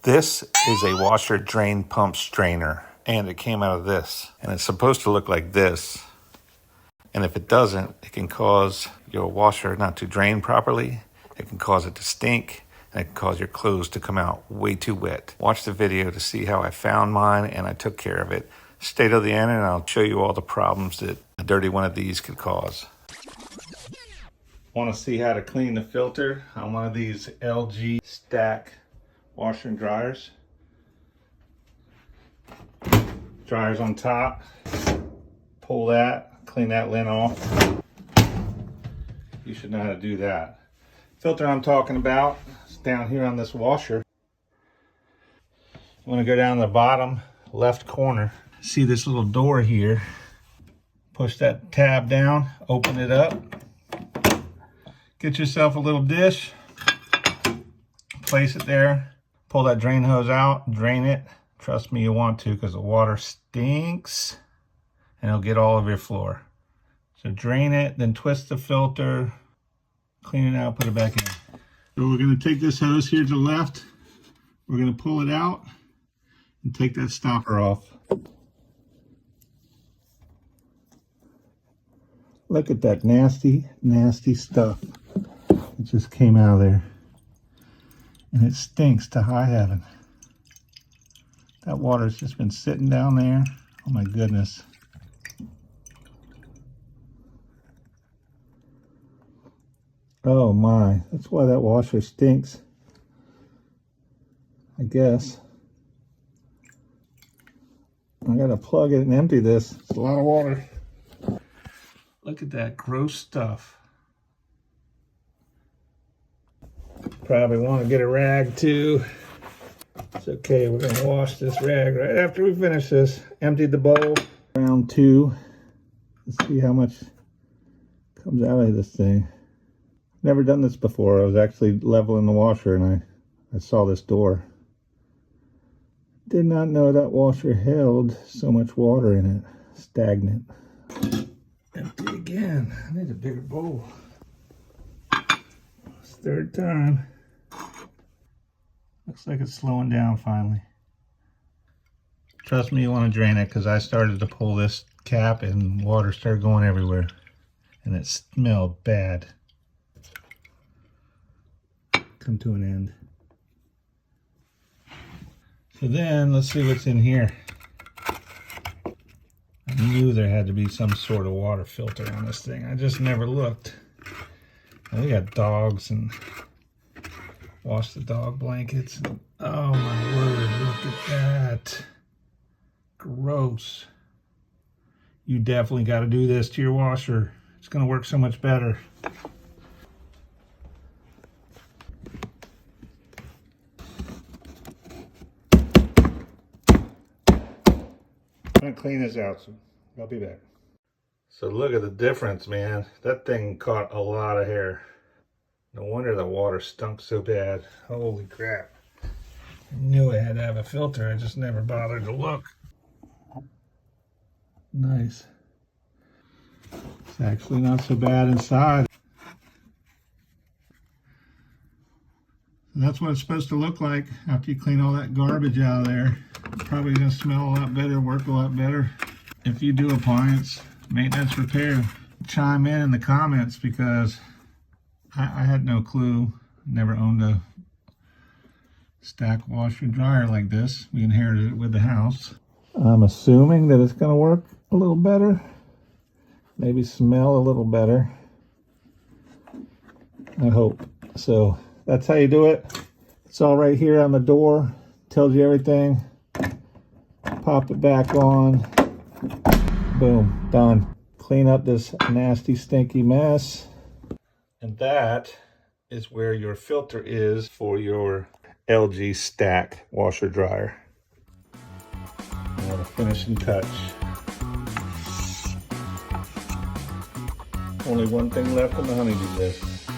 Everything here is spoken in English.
This is a washer drain pump strainer, and it came out of this. And it's supposed to look like this. And if it doesn't, it can cause your washer not to drain properly. It can cause it to stink, and it can cause your clothes to come out way too wet. Watch the video to see how I found mine and I took care of it. Stay till the end and I'll show you all the problems that a dirty one of these could cause. Want to see how to clean the filter on one of these LG stack washer and dryers? Dryers on top. Pull that, clean that lint off. You should know how to do that. Filter I'm talking about is down here on this washer. You want to go down the bottom left corner. See this little door here. Push that tab down, open it up. Get yourself a little dish. Place it there. Pull that drain hose out, drain it. Trust me, you want to, because the water stinks and it'll get all over your floor. So drain it, then twist the filter, clean it out, put it back in. So we're going to take this hose here to the left. We're going to pull it out and take that stopper off. Look at that nasty, nasty stuff. It just came out of there. And it stinks to high heaven. That water's just been sitting down there. Oh my goodness. Oh my, that's why that washer stinks. I guess. I gotta plug it and empty this. It's a lot of water. Look at that gross stuff. Probably want to get a rag too. It's okay, we're gonna wash this rag right after we finish this. Emptied the bowl. Round 2. Let's see how much comes out of this thing. Never done this before. I was actually leveling the washer and I saw this door. Did not know that washer held so much water in it. Stagnant. Empty again. I need a bigger bowl. It's the third time. Looks like it's slowing down finally. Trust me, you want to drain it because I started to pull this cap and water started going everywhere. And it smelled bad. Come to an end. So then, let's see what's in here. I knew there had to be some sort of water filter on this thing. I just never looked. And we got dogs and wash the dog blankets. And, oh my word, look at that. Gross. You definitely got to do this to your washer. It's going to work so much better. I'm going to clean this out, so I'll be back. So look at the difference, man. That thing caught a lot of hair. No wonder the water stunk so bad. Holy crap. I knew I had to have a filter. I just never bothered to look. Nice. It's actually not so bad inside. And that's what it's supposed to look like after you clean all that garbage out of there. It's probably going to smell a lot better, work a lot better. If you do appliance maintenance repair, chime in the comments because I had no clue. Never owned a stack washer and dryer like this. We inherited it with the house. I'm assuming that it's going to work a little better. Maybe smell a little better. I hope. So that's how you do it. It's all right here on the door. Tells you everything. Pop it back on. Boom. Done. Clean up this nasty, stinky mess. And that is where your filter is for your LG stack washer dryer. Now the finishing touch. Only one thing left on the honeydew list.